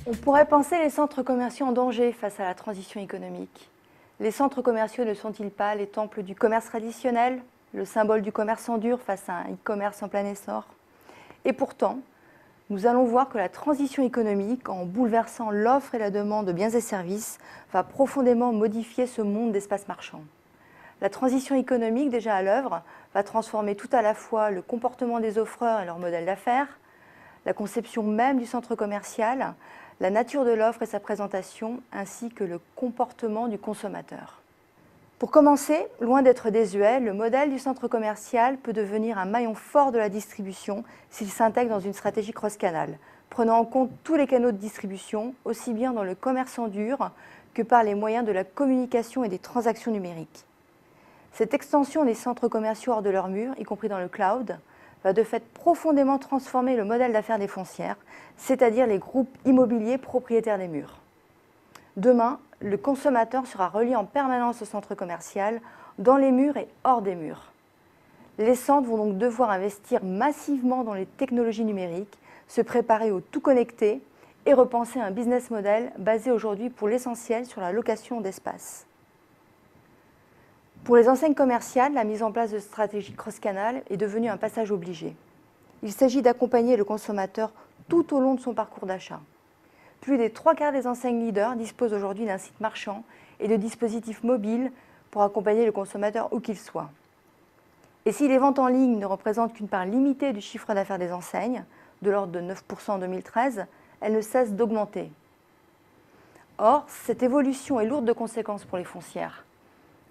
On pourrait penser les centres commerciaux en danger face à la transition économique. Les centres commerciaux ne sont-ils pas les temples du commerce traditionnel, le symbole du commerce en dur face à un e-commerce en plein essor? Et pourtant, nous allons voir que la transition économique, en bouleversant l'offre et la demande de biens et services, va profondément modifier ce monde d'espace marchand. La transition économique, déjà à l'œuvre, va transformer tout à la fois le comportement des offreurs et leur modèle d'affaires, la conception même du centre commercial, la nature de l'offre et sa présentation, ainsi que le comportement du consommateur. Pour commencer, loin d'être désuet, le modèle du centre commercial peut devenir un maillon fort de la distribution s'il s'intègre dans une stratégie cross-canal, prenant en compte tous les canaux de distribution, aussi bien dans le commerce en dur que par les moyens de la communication et des transactions numériques. Cette extension des centres commerciaux hors de leurs murs, y compris dans le cloud, va de fait profondément transformer le modèle d'affaires des foncières, c'est-à-dire les groupes immobiliers propriétaires des murs. Demain, le consommateur sera relié en permanence au centre commercial, dans les murs et hors des murs. Les centres vont donc devoir investir massivement dans les technologies numériques, se préparer au tout connecté et repenser un business model basé aujourd'hui pour l'essentiel sur la location d'espace. Pour les enseignes commerciales, la mise en place de stratégies cross-canal est devenue un passage obligé. Il s'agit d'accompagner le consommateur tout au long de son parcours d'achat. Plus des 3/4 des enseignes leaders disposent aujourd'hui d'un site marchand et de dispositifs mobiles pour accompagner le consommateur où qu'il soit. Et si les ventes en ligne ne représentent qu'une part limitée du chiffre d'affaires des enseignes, de l'ordre de 9% en 2013, elles ne cessent d'augmenter. Or, cette évolution est lourde de conséquences pour les foncières.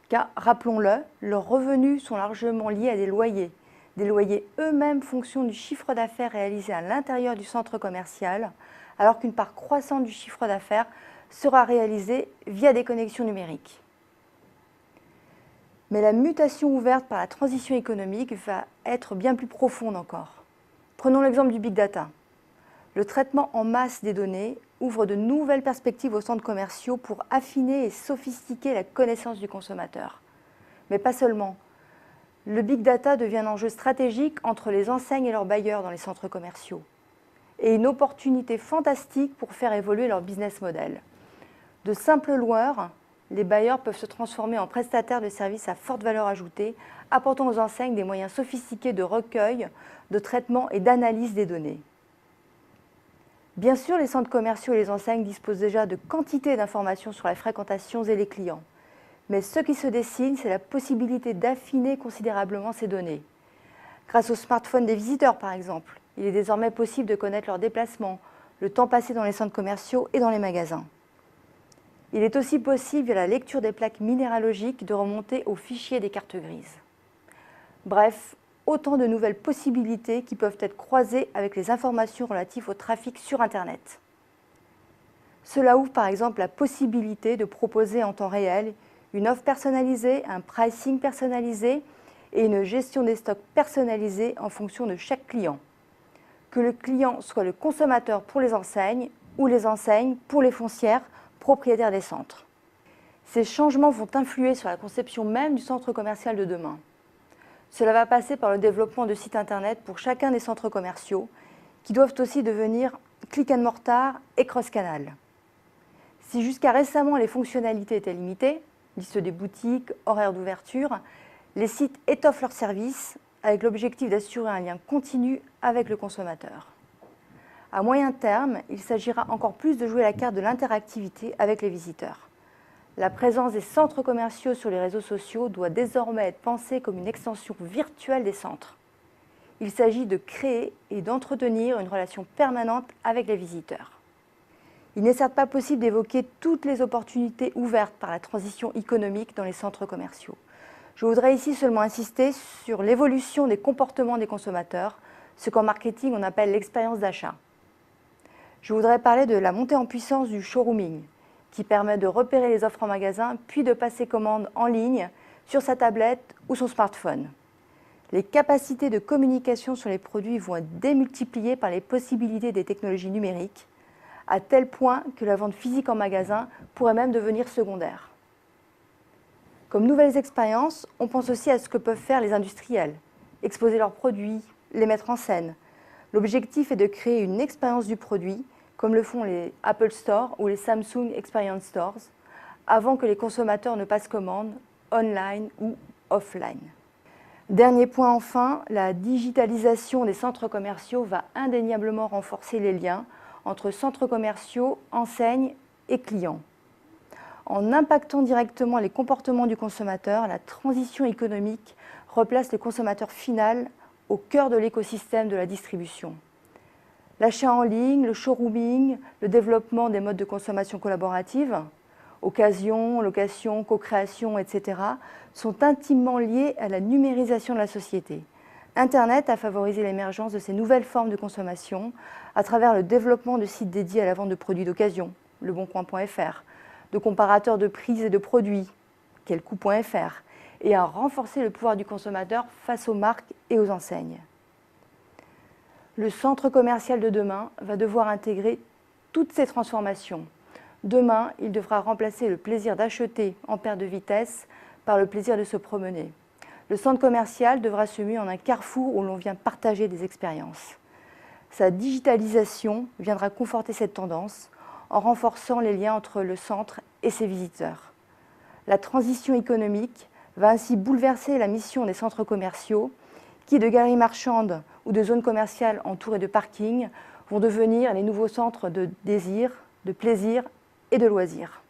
Car, rappelons-le, leurs revenus sont largement liés à des loyers eux-mêmes fonction du chiffre d'affaires réalisé à l'intérieur du centre commercial, alors qu'une part croissante du chiffre d'affaires sera réalisée via des connexions numériques. Mais la mutation ouverte par la transition économique va être bien plus profonde encore. Prenons l'exemple du big data. Le traitement en masse des données ouvre de nouvelles perspectives aux centres commerciaux pour affiner et sophistiquer la connaissance du consommateur. Mais pas seulement. Le big data devient un enjeu stratégique entre les enseignes et leurs bailleurs dans les centres commerciaux. Et une opportunité fantastique pour faire évoluer leur business model. De simples loueurs, les bailleurs peuvent se transformer en prestataires de services à forte valeur ajoutée, apportant aux enseignes des moyens sophistiqués de recueil, de traitement et d'analyse des données. Bien sûr, les centres commerciaux et les enseignes disposent déjà de quantité d'informations sur les fréquentations et les clients. Mais ce qui se dessine, c'est la possibilité d'affiner considérablement ces données. Grâce au smartphone des visiteurs, par exemple, il est désormais possible de connaître leurs déplacements, le temps passé dans les centres commerciaux et dans les magasins. Il est aussi possible, via la lecture des plaques minéralogiques, de remonter aux fichiers des cartes grises. Bref, autant de nouvelles possibilités qui peuvent être croisées avec les informations relatives au trafic sur Internet. Cela ouvre par exemple la possibilité de proposer en temps réel une offre personnalisée, un pricing personnalisé et une gestion des stocks personnalisée en fonction de chaque client. Que le client soit le consommateur pour les enseignes ou les enseignes pour les foncières propriétaires des centres. Ces changements vont influer sur la conception même du centre commercial de demain. Cela va passer par le développement de sites internet pour chacun des centres commerciaux, qui doivent aussi devenir click and mortar et cross-canal. Si jusqu'à récemment les fonctionnalités étaient limitées, liste des boutiques, horaires d'ouverture, les sites étoffent leurs services avec l'objectif d'assurer un lien continu avec le consommateur. À moyen terme, il s'agira encore plus de jouer la carte de l'interactivité avec les visiteurs. La présence des centres commerciaux sur les réseaux sociaux doit désormais être pensée comme une extension virtuelle des centres. Il s'agit de créer et d'entretenir une relation permanente avec les visiteurs. Il n'est certes pas possible d'évoquer toutes les opportunités ouvertes par la transition économique dans les centres commerciaux. Je voudrais ici seulement insister sur l'évolution des comportements des consommateurs, ce qu'en marketing on appelle l'expérience d'achat. Je voudrais parler de la montée en puissance du showrooming, qui permet de repérer les offres en magasin, puis de passer commande en ligne sur sa tablette ou son smartphone. Les capacités de communication sur les produits vont être démultipliées par les possibilités des technologies numériques, à tel point que la vente physique en magasin pourrait même devenir secondaire. Comme nouvelles expériences, on pense aussi à ce que peuvent faire les industriels, exposer leurs produits, les mettre en scène. L'objectif est de créer une expérience du produit, comme le font les Apple Store ou les Samsung Experience Stores, avant que les consommateurs ne passent commande online ou offline. Dernier point enfin, la digitalisation des centres commerciaux va indéniablement renforcer les liens entre centres commerciaux, enseignes et clients. En impactant directement les comportements du consommateur, la transition économique replace le consommateur final au cœur de l'écosystème de la distribution. L'achat en ligne, le showrooming, le développement des modes de consommation collaborative, occasion, location, co-création, etc., sont intimement liés à la numérisation de la société. Internet a favorisé l'émergence de ces nouvelles formes de consommation à travers le développement de sites dédiés à la vente de produits d'occasion, leboncoin.fr, de comparateurs de prix et de produits, quelcoût.fr, et a renforcé le pouvoir du consommateur face aux marques et aux enseignes. Le centre commercial de demain va devoir intégrer toutes ces transformations. Demain, il devra remplacer le plaisir d'acheter en perte de vitesse par le plaisir de se promener. Le centre commercial devra se muer en un carrefour où l'on vient partager des expériences. Sa digitalisation viendra conforter cette tendance en renforçant les liens entre le centre et ses visiteurs. La transition économique va ainsi bouleverser la mission des centres commerciaux qui, de galeries marchandes ou de zones commerciales entourées de parkings, vont devenir les nouveaux centres de désir, de plaisir et de loisirs.